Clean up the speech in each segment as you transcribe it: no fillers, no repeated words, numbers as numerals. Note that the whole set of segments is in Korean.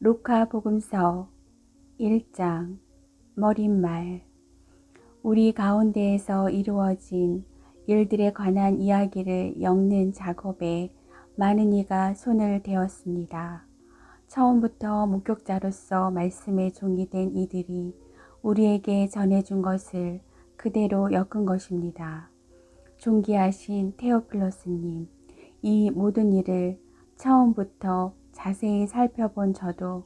루카복음서 1장 머릿말. 우리 가운데에서 이루어진 일들에 관한 이야기를 엮는 작업에 많은 이가 손을 대었습니다. 처음부터 목격자로서 말씀의 종이 된 이들이 우리에게 전해준 것을 그대로 엮은 것입니다. 존귀하신 테오필로스님, 이 모든 일을 처음부터 자세히 살펴본 저도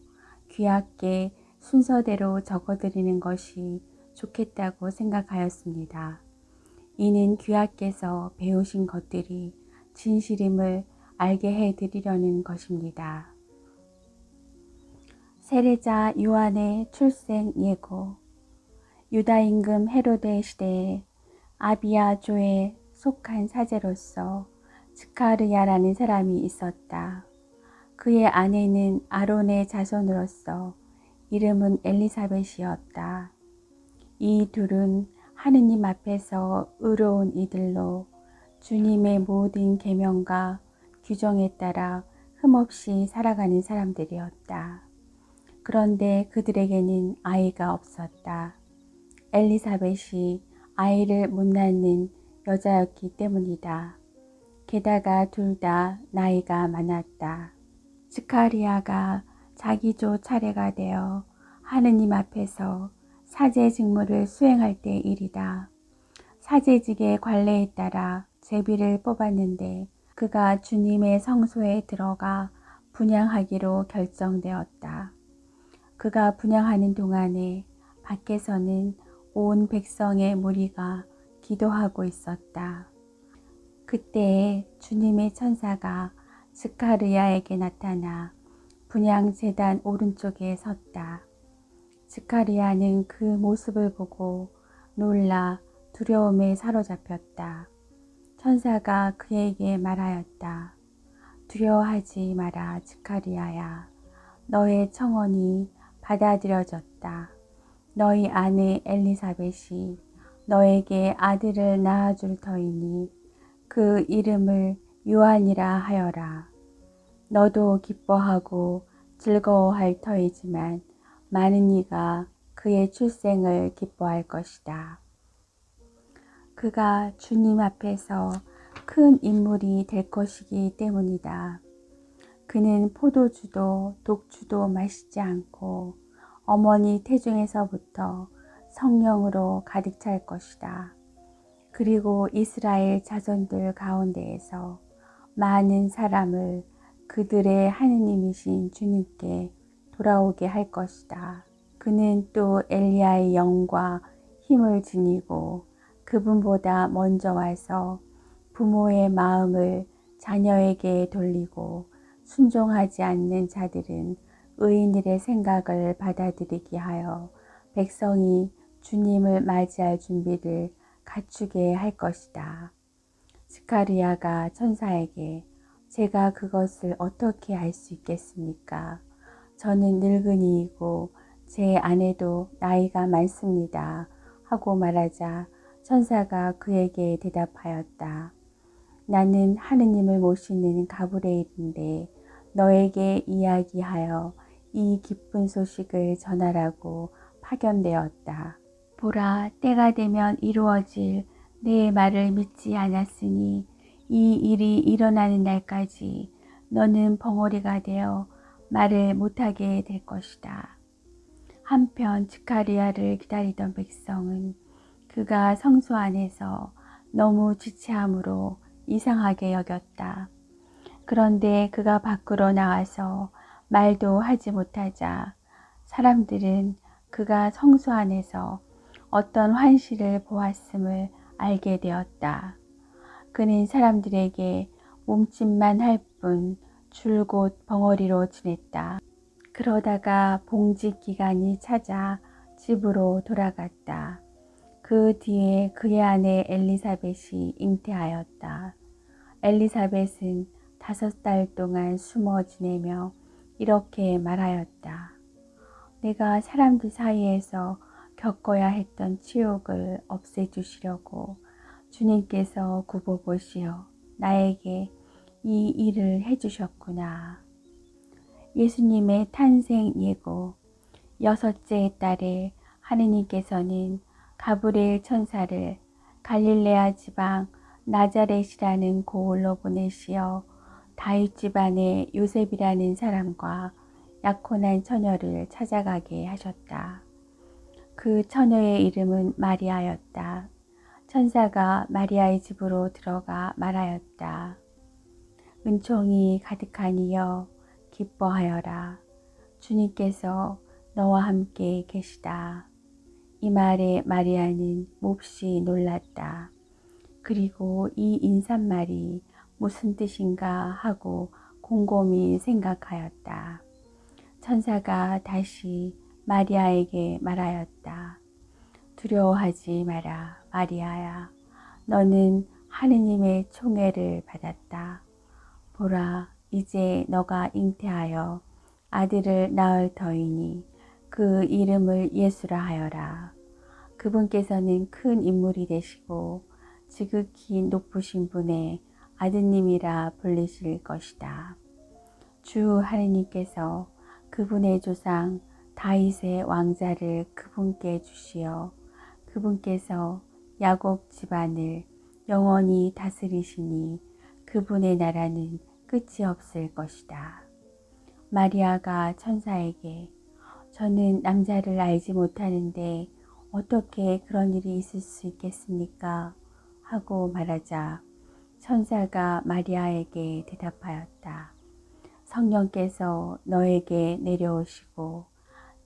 귀하게 순서대로 적어드리는 것이 좋겠다고 생각하였습니다. 이는 귀하께서 배우신 것들이 진실임을 알게 해드리려는 것입니다. 세례자 요한의 출생 예고. 유다 임금 헤로데 시대에 아비야조에 속한 사제로서 스가랴라는 사람이 있었다. 그의 아내는 아론의 자손으로서 이름은 엘리사벳이었다. 이 둘은 하느님 앞에서 의로운 이들로 주님의 모든 계명과 규정에 따라 흠없이 살아가는 사람들이었다. 그런데 그들에게는 아이가 없었다. 엘리사벳이 아이를 못 낳는 여자였기 때문이다. 게다가 둘 다 나이가 많았다. 스가랴가 자기 조 차례가 되어 하느님 앞에서 사제 직무를 수행할 때 일이다. 사제직의 관례에 따라 제비를 뽑았는데 그가 주님의 성소에 들어가 분향하기로 결정되었다. 그가 분향하는 동안에 밖에서는 온 백성의 무리가 기도하고 있었다. 그때에 주님의 천사가 스가랴에게 나타나 분향 제단 오른쪽에 섰다. 스가랴는 그 모습을 보고 놀라 두려움에 사로잡혔다. 천사가 그에게 말하였다. 두려워하지 마라, 스가랴야. 너의 청혼이 받아들여졌다. 너희 아내 엘리사벳이 너에게 아들을 낳아줄 터이니 그 이름을 요한이라 하여라. 너도 기뻐하고 즐거워할 터이지만 많은 이가 그의 출생을 기뻐할 것이다. 그가 주님 앞에서 큰 인물이 될 것이기 때문이다. 그는 포도주도 독주도 마시지 않고 어머니 태중에서부터 성령으로 가득 찰 것이다. 그리고 이스라엘 자손들 가운데에서 많은 사람을 그들의 하느님이신 주님께 돌아오게 할 것이다. 그는 또 엘리야의 영과 힘을 지니고 그분보다 먼저 와서 부모의 마음을 자녀에게 돌리고 순종하지 않는 자들은 의인들의 생각을 받아들이게 하여 백성이 주님을 맞이할 준비를 갖추게 할 것이다. 스가랴가 천사에게 제가 그것을 어떻게 알 수 있겠습니까? 저는 늙은이이고 제 아내도 나이가 많습니다. 하고 말하자 천사가 그에게 대답하였다. 나는 하느님을 모시는 가브리엘인데 너에게 이야기하여 이 기쁜 소식을 전하라고 파견되었다. 보라, 때가 되면 이루어질 내 말을 믿지 않았으니 이 일이 일어나는 날까지 너는 벙어리가 되어 말을 못하게 될 것이다. 한편 스가랴를 기다리던 백성은 그가 성소 안에서 너무 지체함으로 이상하게 여겼다. 그런데 그가 밖으로 나와서 말도 하지 못하자 사람들은 그가 성소 안에서 어떤 환시를 보았음을 알게 되었다. 그는 사람들에게 몸짓만 할 뿐 줄곧 벙어리로 지냈다. 그러다가 봉직 기간이 찾아 집으로 돌아갔다. 그 뒤에 그의 아내 엘리사벳이 잉태하였다. 엘리사벳은 5달 동안 숨어 지내며 이렇게 말하였다. 내가 사람들 사이에서 겪어야 했던 치욕을 없애주시려고 주님께서 굽어보시어 나에게 이 일을 해주셨구나. 예수님의 탄생 예고. 여섯째 달에 하느님께서는 가브리엘 천사를 갈릴레아 지방 나자렛이라는 고을로 보내시어 다윗 집안의 요셉이라는 사람과 약혼한 처녀를 찾아가게 하셨다. 그 처녀의 이름은 마리아였다. 천사가 마리아의 집으로 들어가 말하였다. 은총이 가득하니여 기뻐하여라. 주님께서 너와 함께 계시다. 이 말에 마리아는 몹시 놀랐다. 그리고 이 인사말이 무슨 뜻인가 하고 곰곰이 생각하였다. 천사가 다시 마리아에게 말하였다. 두려워하지 마라, 마리아야. 너는 하느님의 총애를 받았다. 보라, 이제 너가 잉태하여 아들을 낳을 터이니 그 이름을 예수라 하여라. 그분께서는 큰 인물이 되시고 지극히 높으신 분의 아드님이라 불리실 것이다. 주 하느님께서 그분의 조상 다윗의 왕자를 그분께 주시어 그분께서 야곱 집안을 영원히 다스리시니 그분의 나라는 끝이 없을 것이다. 마리아가 천사에게 저는 남자를 알지 못하는데 어떻게 그런 일이 있을 수 있겠습니까? 하고 말하자 천사가 마리아에게 대답하였다. 성령께서 너에게 내려오시고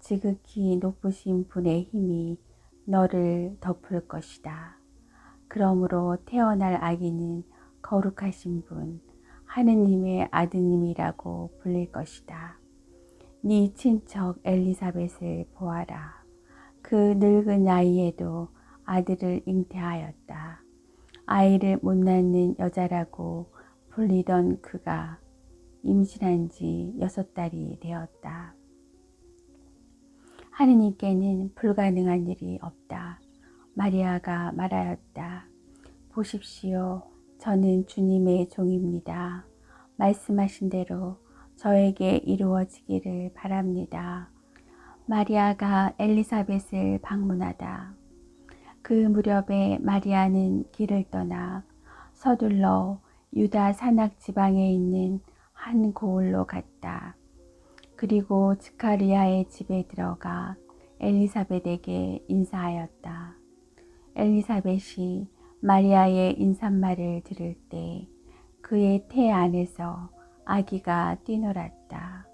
지극히 높으신 분의 힘이 너를 덮을 것이다. 그러므로 태어날 아기는 거룩하신 분, 하느님의 아드님이라고 불릴 것이다. 네 친척 엘리사벳을 보아라. 그 늙은 나이에도 아들을 잉태하였다. 아이를 못 낳는 여자라고 불리던 그가 임신한 지 6달이 되었다. 하느님께는 불가능한 일이 없다. 마리아가 말하였다. 보십시오. 저는 주님의 종입니다. 말씀하신 대로 저에게 이루어지기를 바랍니다. 마리아가 엘리사벳을 방문하다. 그 무렵에 마리아는 길을 떠나 서둘러 유다 산악 지방에 있는 한 고을로 갔다. 그리고 스가랴의 집에 들어가 엘리사벳에게 인사하였다. 엘리사벳이 마리아의 인사말을 들을 때 그의 태 안에서 아기가 뛰놀았다.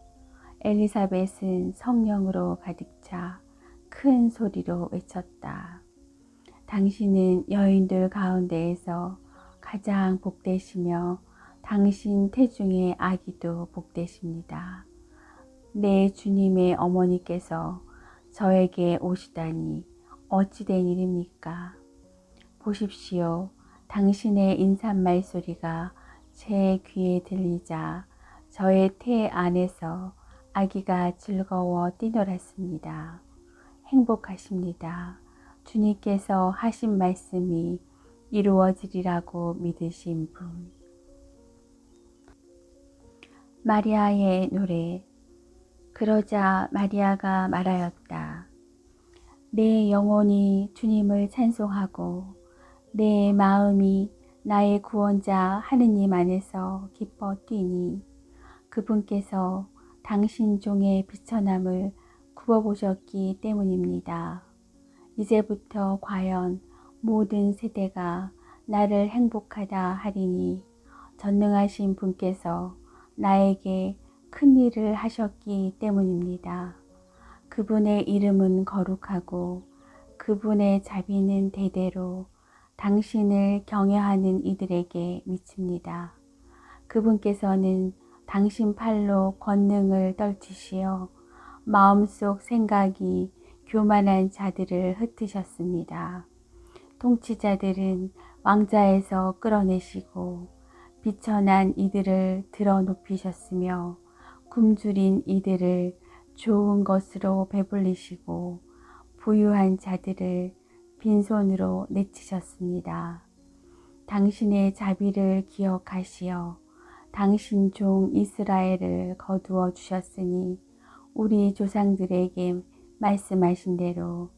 엘리사벳은 성령으로 가득 차 큰 소리로 외쳤다. 당신은 여인들 가운데에서 가장 복되시며 당신 태중의 아기도 복되십니다. 내 주님의 어머니께서 저에게 오시다니 어찌 된 일입니까? 보십시오. 당신의 인사말 소리가 제 귀에 들리자 저의 태 안에서 아기가 즐거워 뛰놀았습니다. 행복하십니다. 주님께서 하신 말씀이 이루어지리라고 믿으신 분. 마리아의 노래. 그러자 마리아가 말하였다. 내 영혼이 주님을 찬송하고 내 마음이 나의 구원자 하느님 안에서 기뻐 뛰니 그분께서 당신 종의 비천함을 굽어보셨기 때문입니다. 이제부터 과연 모든 세대가 나를 행복하다 하리니 전능하신 분께서 나에게 큰 일을 하셨기 때문입니다. 그분의 이름은 거룩하고 그분의 자비는 대대로 당신을 경외하는 이들에게 미칩니다. 그분께서는 당신 팔로 권능을 떨치시어 마음속 생각이 교만한 자들을 흩으셨습니다. 통치자들은 왕자에서 끌어내시고 비천한 이들을 들어 높이셨으며 굶주린 이들을 좋은 것으로 배불리시고 부유한 자들을 빈손으로 내치셨습니다. 당신의 자비를 기억하시어 당신 종 이스라엘을 거두어 주셨으니 우리 조상들에게 말씀하신 대로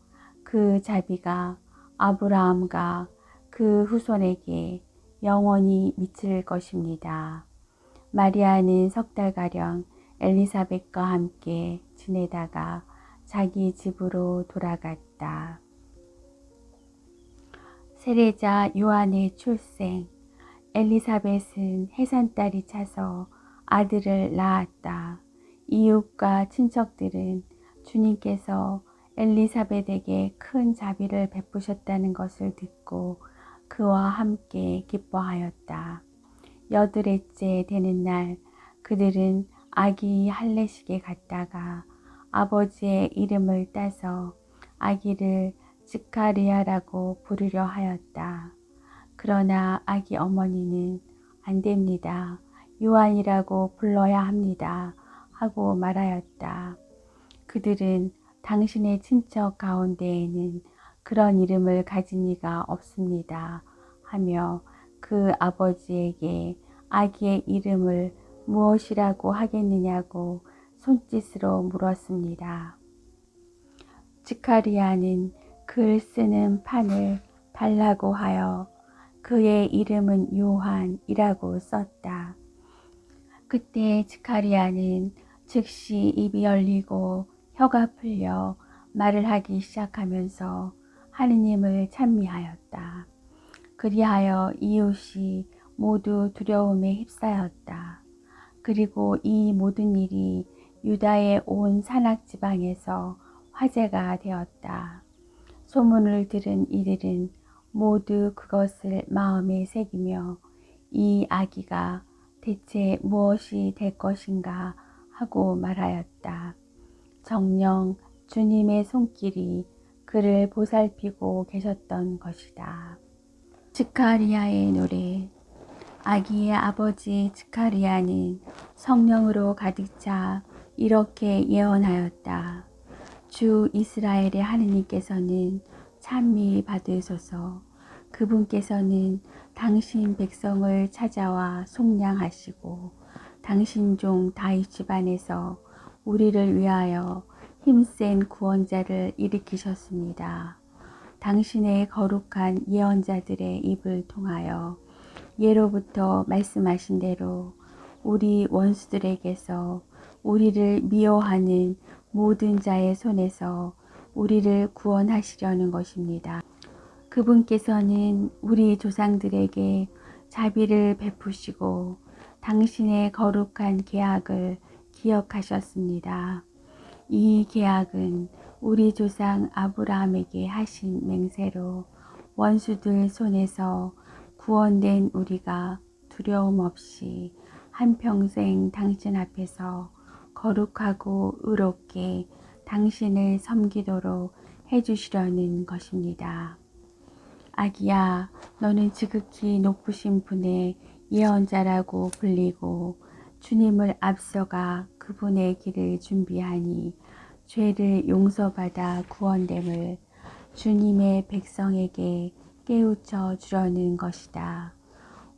그 자비가 아브라함과 그 후손에게 영원히 미칠 것입니다. 마리아는 석 달가량 엘리사벳과 함께 지내다가 자기 집으로 돌아갔다. 세례자 요한의 출생. 엘리사벳은 해산달이 차서 아들을 낳았다. 이웃과 친척들은 주님께서 엘리사벳에게 큰 자비를 베푸셨다는 것을 듣고 그와 함께 기뻐하였다. 8일째 되는 날 그들은 아기 할례식에 갔다가 아버지의 이름을 따서 아기를 스가랴라고 부르려 하였다. 그러나 아기 어머니는 안 됩니다. 요한이라고 불러야 합니다. 하고 말하였다. 그들은 당신의 친척 가운데에는 그런 이름을 가진 이가 없습니다. 하며 그 아버지에게 아기의 이름을 무엇이라고 하겠느냐고 손짓으로 물었습니다. 스가랴는 글 쓰는 판을 달라고 하여 그의 이름은 요한이라고 썼다. 그때 스가랴는 즉시 입이 열리고 혀가 풀려 말을 하기 시작하면서 하느님을 찬미하였다. 그리하여 이웃이 모두 두려움에 휩싸였다. 그리고 이 모든 일이 유다의 온 산악지방에서 화제가 되었다. 소문을 들은 이들은 모두 그것을 마음에 새기며 이 아기가 대체 무엇이 될 것인가 하고 말하였다. 정녕 주님의 손길이 그를 보살피고 계셨던 것이다. 스가랴의 노래. 아기의 아버지 스가랴는 성령으로 가득 차 이렇게 예언하였다. 주 이스라엘의 하느님께서는 찬미 받으소서. 그분께서는 당신 백성을 찾아와 속량하시고 당신 종 다윗 집안에서 우리를 위하여 힘센 구원자를 일으키셨습니다. 당신의 거룩한 예언자들의 입을 통하여 예로부터 말씀하신 대로 우리 원수들에게서 우리를 미워하는 모든 자의 손에서 우리를 구원하시려는 것입니다. 그분께서는 우리 조상들에게 자비를 베푸시고 당신의 거룩한 계약을 기억하셨습니다. 이 계약은 우리 조상 아브라함에게 하신 맹세로 원수들 손에서 구원된 우리가 두려움 없이 한평생 당신 앞에서 거룩하고 의롭게 당신을 섬기도록 해주시려는 것입니다. 아기야, 너는 지극히 높으신 분의 예언자라고 불리고 주님을 앞서가 그분의 길을 준비하니 죄를 용서받아 구원됨을 주님의 백성에게 깨우쳐 주려는 것이다.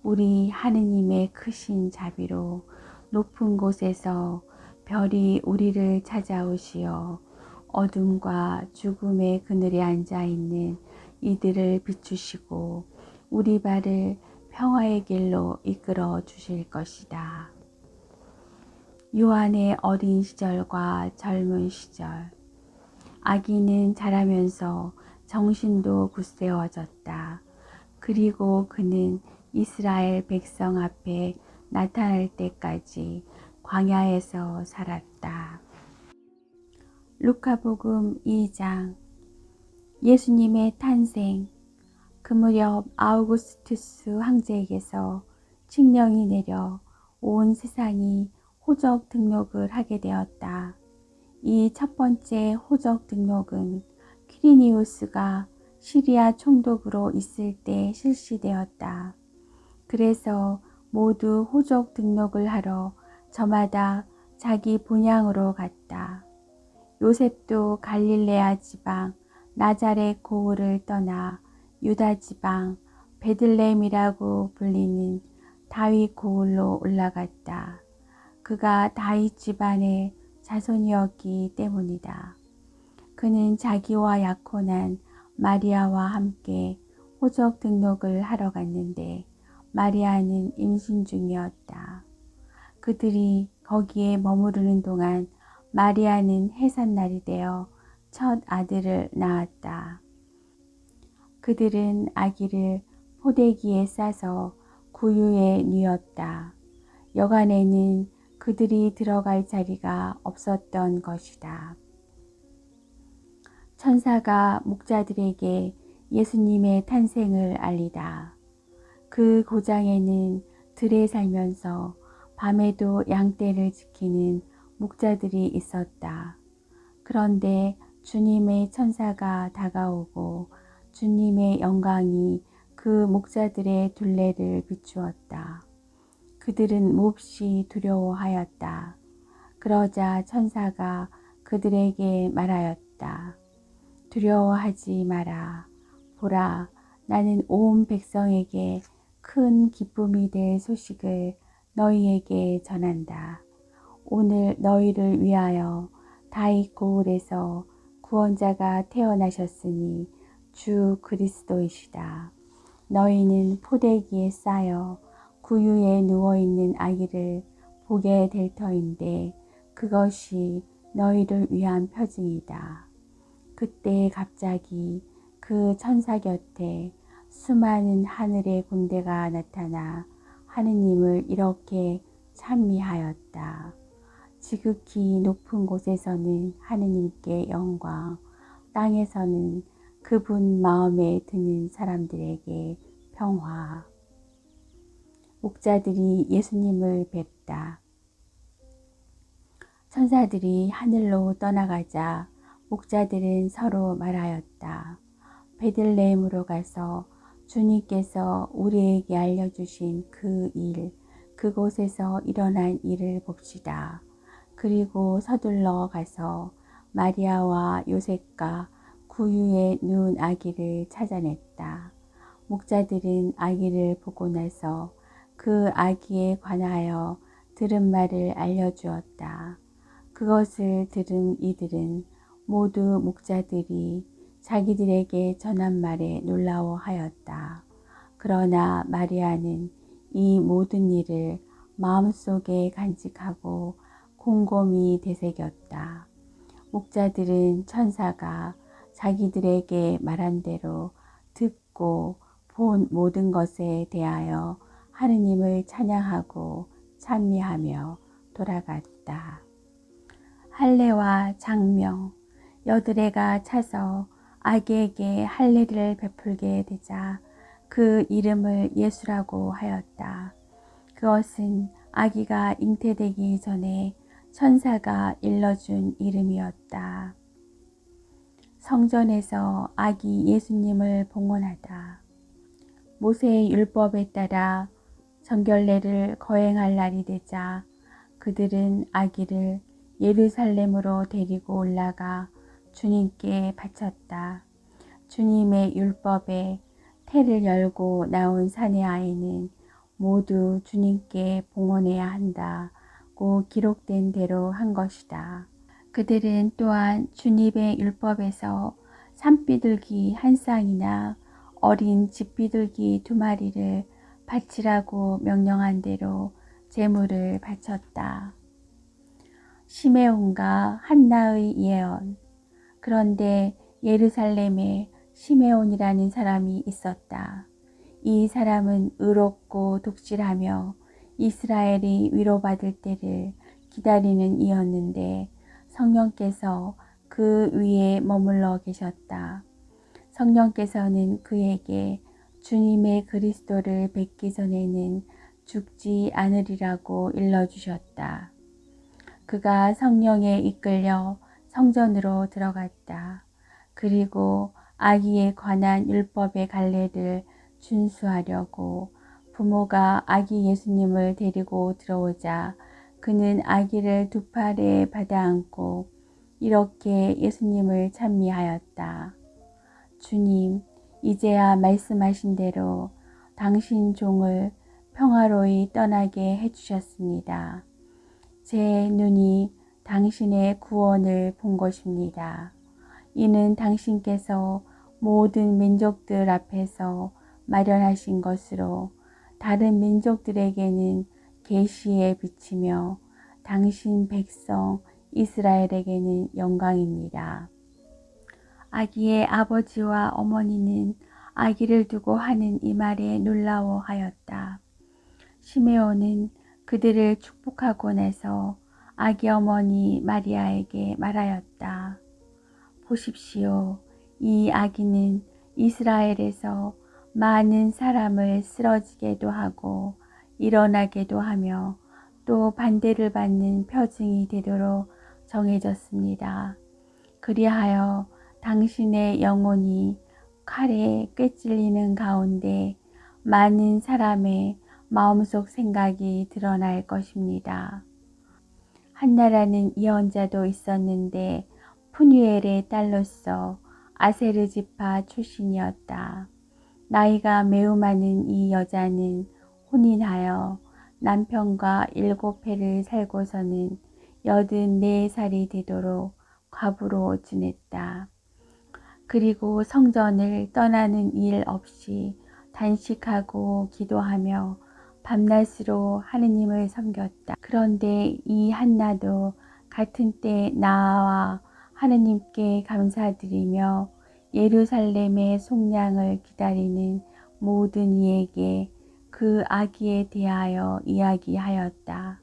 우리 하느님의 크신 자비로 높은 곳에서 별이 우리를 찾아오시어 어둠과 죽음의 그늘에 앉아있는 이들을 비추시고 우리 발을 평화의 길로 이끌어 주실 것이다. 요한의 어린 시절과 젊은 시절. 아기는 자라면서 정신도 굳세어졌다. 그리고 그는 이스라엘 백성 앞에 나타날 때까지 광야에서 살았다. 루카복음 2장. 예수님의 탄생. 그 무렵 아우구스투스 황제에게서 칙령이 내려 온 세상이 호적 등록을 하게 되었다. 이 첫 번째 호적 등록은 퀴리니우스가 시리아 총독으로 있을 때 실시되었다. 그래서 모두 호적 등록을 하러 저마다 자기 본향으로 갔다. 요셉도 갈릴레아 지방 나자렛 고을을 떠나 유다 지방 베들레헴이라고 불리는 다윗 고을로 올라갔다. 그가 다윗 집안의 자손이었기 때문이다. 그는 자기와 약혼한 마리아와 함께 호적 등록을 하러 갔는데 마리아는 임신 중이었다. 그들이 거기에 머무르는 동안 마리아는 해산날이 되어 첫 아들을 낳았다. 그들은 아기를 포대기에 싸서 구유에 뉘었다. 여간에는 그들이 들어갈 자리가 없었던 것이다. 천사가 목자들에게 예수님의 탄생을 알리다. 그 고장에는 들에 살면서 밤에도 양떼를 지키는 목자들이 있었다. 그런데 주님의 천사가 다가오고 주님의 영광이 그 목자들의 둘레를 비추었다. 그들은 몹시 두려워하였다. 그러자 천사가 그들에게 말하였다. 두려워하지 마라. 보라, 나는 온 백성에게 큰 기쁨이 될 소식을 너희에게 전한다. 오늘 너희를 위하여 다윗 고을에서 구원자가 태어나셨으니 주 그리스도이시다. 너희는 포대기에 싸여 구유에 누워있는 아기를 보게 될 터인데 그것이 너희를 위한 표징이다. 그때 갑자기 그 천사 곁에 수많은 하늘의 군대가 나타나 하느님을 이렇게 찬미하였다. 지극히 높은 곳에서는 하느님께 영광, 땅에서는 그분 마음에 드는 사람들에게 평화. 목자들이 예수님을 뵙다. 천사들이 하늘로 떠나가자 목자들은 서로 말하였다. 베들레헴으로 가서 주님께서 우리에게 알려주신 그 일, 그곳에서 일어난 일을 봅시다. 그리고 서둘러 가서 마리아와 요셉과 구유에 누운 아기를 찾아냈다. 목자들은 아기를 보고 나서 그 아기에 관하여 들은 말을 알려주었다. 그것을 들은 이들은 모두 목자들이 자기들에게 전한 말에 놀라워하였다. 그러나 마리아는 이 모든 일을 마음속에 간직하고 곰곰이 되새겼다. 목자들은 천사가 자기들에게 말한 대로 듣고 본 모든 것에 대하여 하느님을 찬양하고 찬미하며 돌아갔다. 할례와 장명, 여드레가 차서 아기에게 할례를 베풀게 되자 그 이름을 예수라고 하였다. 그것은 아기가 잉태되기 전에 천사가 일러준 이름이었다. 성전에서 아기 예수님을 봉헌하다. 모세의 율법에 따라 정결례를 거행할 날이 되자 그들은 아기를 예루살렘으로 데리고 올라가 주님께 바쳤다. 주님의 율법에 태를 열고 나온 사내 아이는 모두 주님께 봉헌해야 한다고 기록된 대로 한 것이다. 그들은 또한 주님의 율법에서 산비둘기 한 쌍이나 어린 집비둘기 2마리를 바치라고 명령한 대로 제물을 바쳤다. 시메온과 한나의 예언. 그런데 예루살렘에 시메온이라는 사람이 있었다. 이 사람은 의롭고 독실하며 이스라엘이 위로받을 때를 기다리는 이였는데 성령께서 그 위에 머물러 계셨다. 성령께서는 그에게 주님의 그리스도를 뵙기 전에는 죽지 않으리라고 일러주셨다. 그가 성령에 이끌려 성전으로 들어갔다. 그리고 아기에 관한 율법의 갈례를 준수하려고 부모가 아기 예수님을 데리고 들어오자 그는 아기를 2팔에 받아안고 이렇게 예수님을 찬미하였다. 주님, 이제야 말씀하신 대로 당신 종을 평화로이 떠나게 해주셨습니다. 제 눈이 당신의 구원을 본 것입니다. 이는 당신께서 모든 민족들 앞에서 마련하신 것으로 다른 민족들에게는 계시에 비치며 당신 백성 이스라엘에게는 영광입니다. 아기의 아버지와 어머니는 아기를 두고 하는 이 말에 놀라워하였다. 시메온은 그들을 축복하고 나서 아기 어머니 마리아에게 말하였다. 보십시오. 이 아기는 이스라엘에서 많은 사람을 쓰러지게도 하고 일어나게도 하며 또 반대를 받는 표징이 되도록 정해졌습니다. 그리하여 당신의 영혼이 칼에 꿰찔리는 가운데 많은 사람의 마음속 생각이 드러날 것입니다. 한나라는 예언자도 있었는데 푸니엘의 딸로서 아세르 지파 출신이었다. 나이가 매우 많은 이 여자는 혼인하여 남편과 7해를 살고서는 84살이 되도록 과부로 지냈다. 그리고 성전을 떠나는 일 없이 단식하고 기도하며 밤낮으로 하느님을 섬겼다. 그런데 이 한나도 같은 때 나와 하느님께 감사드리며 예루살렘의 속량을 기다리는 모든 이에게 그 아기에 대하여 이야기하였다.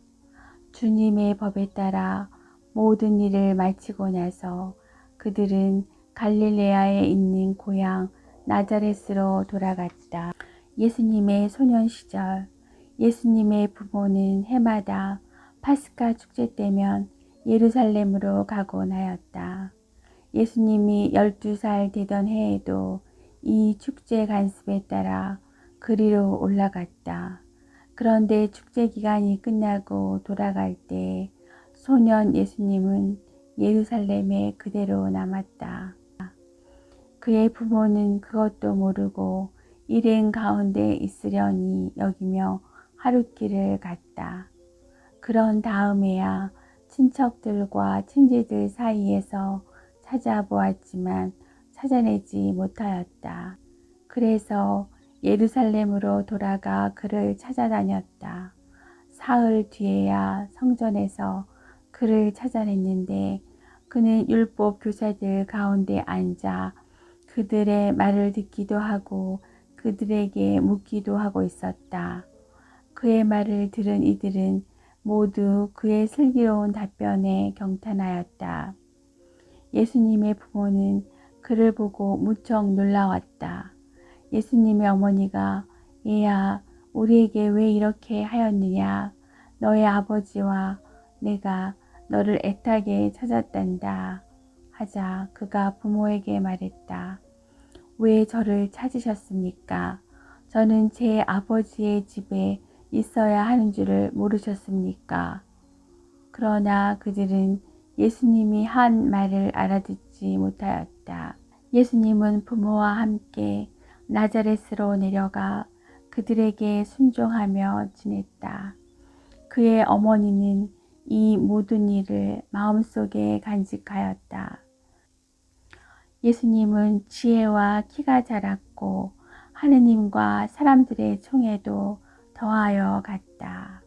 주님의 법에 따라 모든 일을 마치고 나서 그들은 갈릴레아에 있는 고향 나자렛으로 돌아갔다. 예수님의 소년 시절, 예수님의 부모는 해마다 파스카 축제 때면 예루살렘으로 가곤 하였다. 예수님이 12살 되던 해에도 이 축제 간습에 따라 그리로 올라갔다. 그런데 축제 기간이 끝나고 돌아갈 때 소년 예수님은 예루살렘에 그대로 남았다. 그의 부모는 그것도 모르고 일행 가운데 있으려니 여기며 하룻길을 갔다. 그런 다음에야 친척들과 친지들 사이에서 찾아보았지만 찾아내지 못하였다. 그래서 예루살렘으로 돌아가 그를 찾아다녔다. 사흘 뒤에야 성전에서 그를 찾아냈는데 그는 율법 교사들 가운데 앉아 그들의 말을 듣기도 하고 그들에게 묻기도 하고 있었다. 그의 말을 들은 이들은 모두 그의 슬기로운 답변에 경탄하였다. 예수님의 부모는 그를 보고 무척 놀라웠다. 예수님의 어머니가 얘야 우리에게 왜 이렇게 하였느냐. 너의 아버지와 내가 너를 애타게 찾았단다 하자 그가 부모에게 말했다. 왜 저를 찾으셨습니까? 저는 제 아버지의 집에 있어야 하는 줄을 모르셨습니까? 그러나 그들은 예수님이 한 말을 알아듣지 못하였다. 예수님은 부모와 함께 나자렛으로 내려가 그들에게 순종하며 지냈다. 그의 어머니는 이 모든 일을 마음속에 간직하였다. 예수님은 지혜와 키가 자랐고 하느님과 사람들의 총애도 더하여 갔다.